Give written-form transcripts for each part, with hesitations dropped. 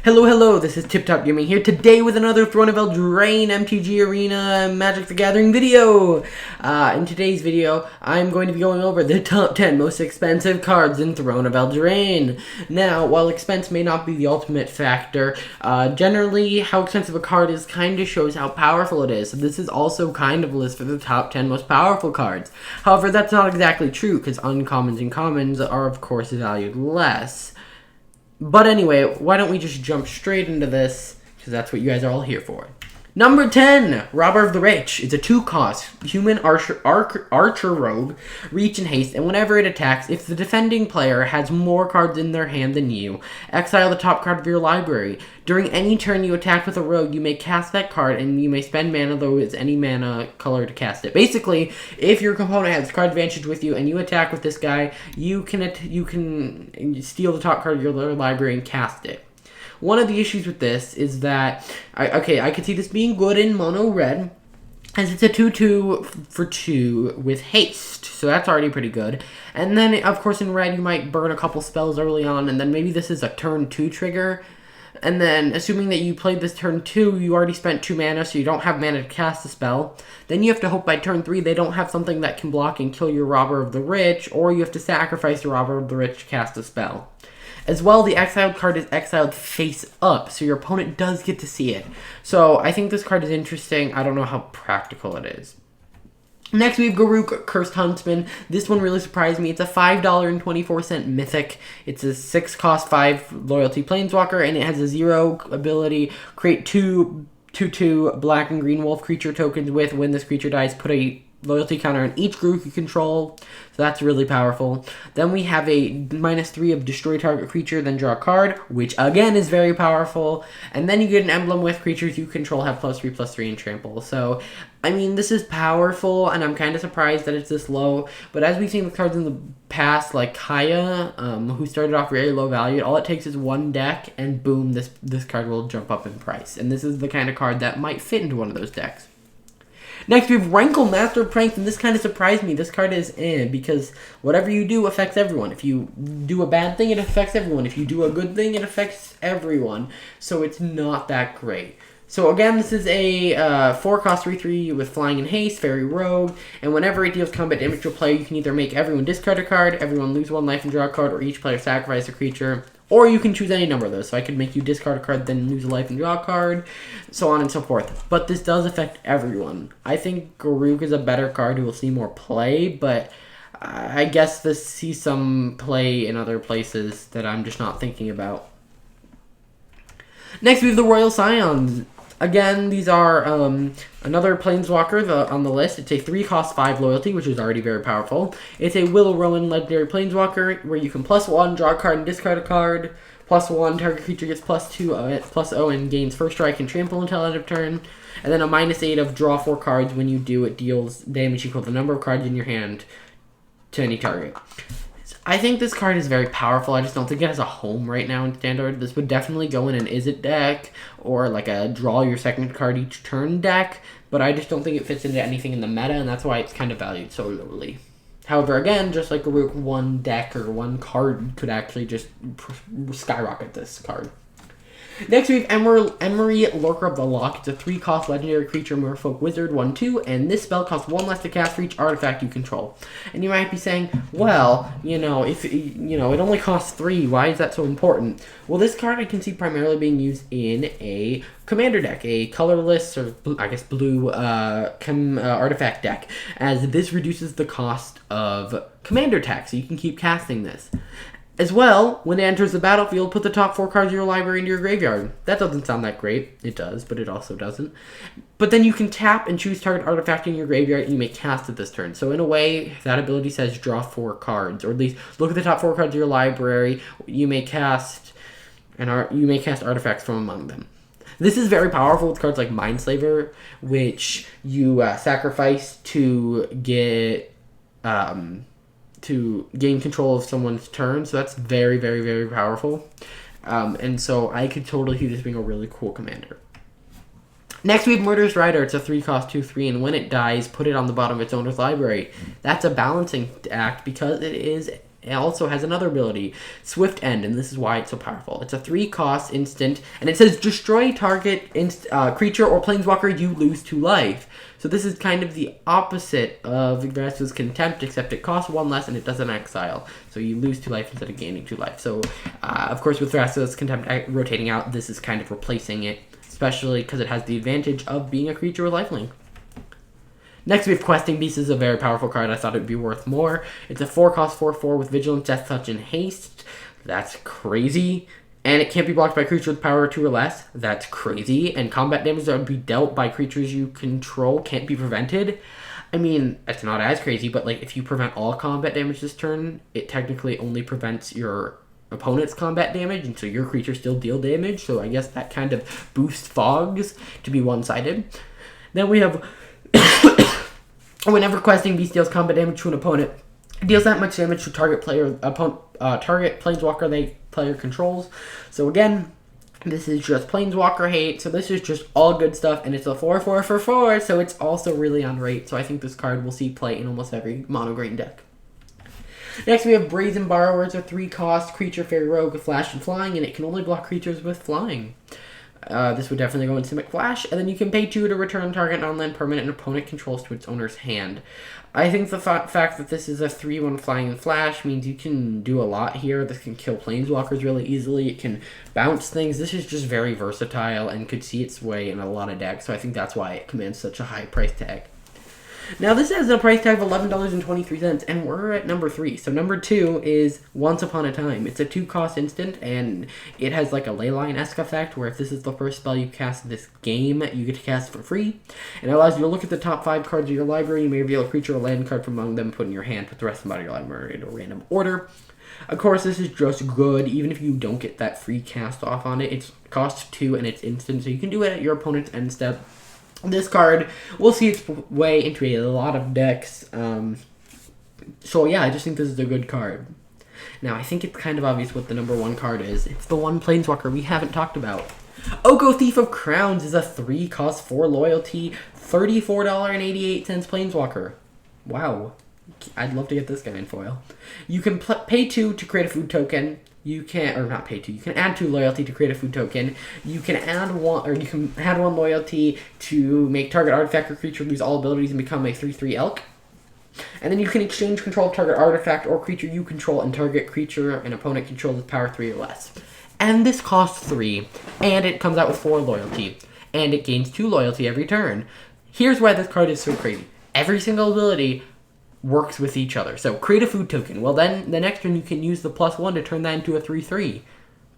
Hello, this is Tip Top Gaming here today with another Throne of Eldraine MTG Arena Magic the Gathering video. In today's video, I'm going to be going over the top 10 most expensive cards in Throne of Eldraine. Now, while expense may not be the ultimate factor, generally how expensive a card is kind of shows how powerful it is. So this is also kind of a list for the top 10 most powerful cards. However, that's not exactly true because uncommons and commons are of course valued less. But anyway, why don't we just jump straight into this, because that's what you guys are all here for. Number 10, Robber of the Rich. It's a 2-cost human archer rogue, reach and haste, and whenever it attacks, if the defending player has more cards in their hand than you, exile the top card of your library. During any turn you attack with a rogue, you may cast that card, and you may spend mana, though it's any mana color to cast it. Basically, if your opponent has card advantage with you, and you attack with this guy, you can steal the top card of your library and cast it. One of the issues with this is that, I could see this being good in mono red, as it's a 2/2 for 2 with haste, so that's already pretty good. And then, of course, in red, you might burn a couple spells early on, and then maybe this is a turn 2 trigger. And then, assuming that you played this turn 2, you already spent 2 mana, so you don't have mana to cast the spell. Then you have to hope by turn 3 they don't have something that can block and kill your Robber of the Rich, or you have to sacrifice your Robber of the Rich to cast a spell. As well, the exiled card is exiled face up, so your opponent does get to see it. So, I think this card is interesting. I don't know how practical it is. Next, we have Garruk, Cursed Huntsman. This one really surprised me. It's a $5.24 mythic. It's a 6-cost, 5 loyalty planeswalker, and it has a 0 ability. Create 2/2 black and green wolf creature tokens with, when this creature dies, put a loyalty counter on each group you control, so that's really powerful. Then we have a -3 of destroy target creature, then draw a card, which again is very powerful. And then you get an emblem with creatures you control have +3/+3 in trample. So, I mean, this is powerful, and I'm kind of surprised that it's this low. But as we've seen with cards in the past, like Kaya, who started off very low value, all it takes is one deck, and boom, this card will jump up in price. And this is the kind of card that might fit into one of those decks. Next, we have Rankle, Master of Pranks, and this kind of surprised me. This card is because whatever you do affects everyone. If you do a bad thing, it affects everyone. If you do a good thing, it affects everyone. So it's not that great. So again, this is a 4-cost 3/3 with Flying and Haste, Fairy Rogue, and whenever it deals combat damage to a player, you can either make everyone discard a card, everyone lose 1 life and draw a card, or each player sacrifice a creature. Or you can choose any number of those. So I could make you discard a card, then lose a life and draw a card, so on and so forth. But this does affect everyone. I think Garruk is a better card who will see more play, but I guess this sees some play in other places that I'm just not thinking about. Next, we have the Royal Saiyans. Again, these are another Planeswalker on the list. It's a 3-cost 5 loyalty, which is already very powerful. It's a Will Rowan legendary Planeswalker, where you can +1, draw a card and discard a card. +1, target creature gets +0 and gains first strike and trample until end of turn. And then a -8 of draw 4 cards. When you do, it deals damage equal to the number of cards in your hand to any target. I think this card is very powerful. I just don't think it has a home right now in Standard. This would definitely go in an Is It deck, or like a draw your second card each turn deck, but I just don't think it fits into anything in the meta, and that's why it's kind of valued so lowly. However, again, just like Garruk, one deck or one card could actually just skyrocket this card. Next, we have Marielaure of the Loch. It's a 3-cost legendary creature, Merfolk Wizard, 1/2, and this spell costs 1 less to cast for each artifact you control. And you might be saying, well, if it only costs 3, why is that so important? Well, this card I can see primarily being used in a commander deck, a colorless, or I guess blue artifact deck, as this reduces the cost of commander tax, so you can keep casting this. As well, when it enters the battlefield, put the top 4 cards of your library into your graveyard. That doesn't sound that great. It does, but it also doesn't. But then you can tap and choose target artifact in your graveyard, and you may cast it this turn. So in a way, that ability says draw 4 cards, or at least look at the top 4 cards of your library. You may cast artifacts from among them. This is very powerful with cards like Mindslaver, which you sacrifice to get to gain control of someone's turn, so that's very, very, very powerful. And so I could totally see this being a really cool commander. Next, we have Murderous Rider. It's a 3-cost 2/3, and when it dies, put it on the bottom of its owner's library. That's a balancing act because it is it also has another ability, Swift End, and this is why it's so powerful. It's a 3-cost instant, and it says destroy target creature or planeswalker, you lose 2 life. So this is kind of the opposite of Yggdrasil's Contempt, except it costs 1 less and it doesn't exile. So you lose 2 life instead of gaining 2 life. So, of course, with Yggdrasil's Contempt rotating out, this is kind of replacing it, especially because it has the advantage of being a creature with lifelink. Next, we have Questing Beast. This is a very powerful card. I thought it would be worth more. It's a 4-cost 4/4 with Vigilance, Death Touch, and Haste. That's crazy. And it can't be blocked by creatures with power 2 or less. That's crazy. And combat damage that would be dealt by creatures you control can't be prevented. I mean, it's not as crazy, but like if you prevent all combat damage this turn, it technically only prevents your opponent's combat damage, and so your creatures still deal damage. So I guess that kind of boosts Fogs to be one-sided. Then we have whenever Questing Beast deals combat damage to an opponent, it deals that much damage to target target planeswalker player controls. So again, this is just planeswalker hate. So this is just all good stuff, and it's a 4/4 for 4. So it's also really on rate. So I think this card will see play in almost every mono green deck. Next, we have Brazen Borrower. It's a 3-cost creature fairy rogue with flash and flying, and it can only block creatures with flying. This would definitely go in Simic Flash, and then you can pay 2 to return target non-land permanent an opponent controls to its owner's hand. I think the fact that this is a 3/1 flying and flash means you can do a lot here. This can kill planeswalkers really easily. It can bounce things. This is just very versatile and could see its way in a lot of decks, so I think that's why it commands such a high price tag. Now, this has a price tag of $11.23, and we're at number 3. So number 2 is Once Upon a Time. It's a 2-cost instant, and it has like a Leyline-esque effect, where if this is the first spell you cast this game, you get to cast for free. And it allows you to look at the top 5 cards of your library. You may reveal a creature or land card from among them, put in your hand, put the rest of them out of your library in a random order. Of course, this is just good, even if you don't get that free cast off on it. It costs 2, and it's instant, so you can do it at your opponent's end step. This card will see its way into a lot of decks. So yeah, I just think this is a good card. Now, I think it's kind of obvious what the number 1 card is. It's the one planeswalker we haven't talked about. Oko Thief of Crowns is a 3-cost 4 loyalty, $34.88 planeswalker. Wow. I'd love to get this guy in foil. You can pay 2 to create a food token. You can, or not pay 2, you can add 2 loyalty to create a food token. You can add 1, or you can add 1 loyalty to make target artifact or creature lose all abilities and become a 3/3 elk. And then you can exchange control of target artifact or creature you control, and target creature an opponent controls with power 3 or less. And this costs 3, and it comes out with 4 loyalty, and it gains 2 loyalty every turn. Here's why this card is so crazy. Every single ability works with each other. So create a food token. Well, then the next turn you can use the +1 to turn that into a 3/3.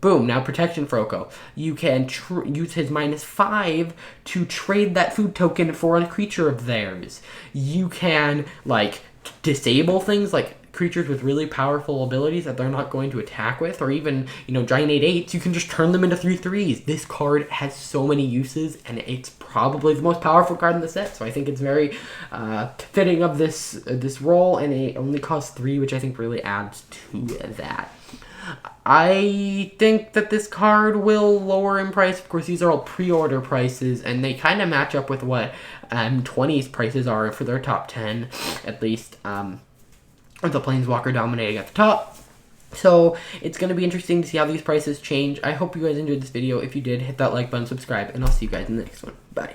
Boom, now protection for Oko. You can use his -5 to trade that food token for a creature of theirs. You can, like, disable things like creatures with really powerful abilities that they're not going to attack with, or even, you know, giant 8/8s, you can just turn them into 3/3s. This card has so many uses, and it's probably the most powerful card in the set, so I think it's very fitting of this role, and it only costs 3, which I think really adds to that. I think that this card will lower in price. Of course, these are all pre-order prices, and they kind of match up with what 20's prices are for their top 10, at least. With the Planeswalker dominating at the top. So it's going to be interesting to see how these prices change. I hope you guys enjoyed this video. If you did, hit that like button, subscribe, and I'll see you guys in the next one. Bye.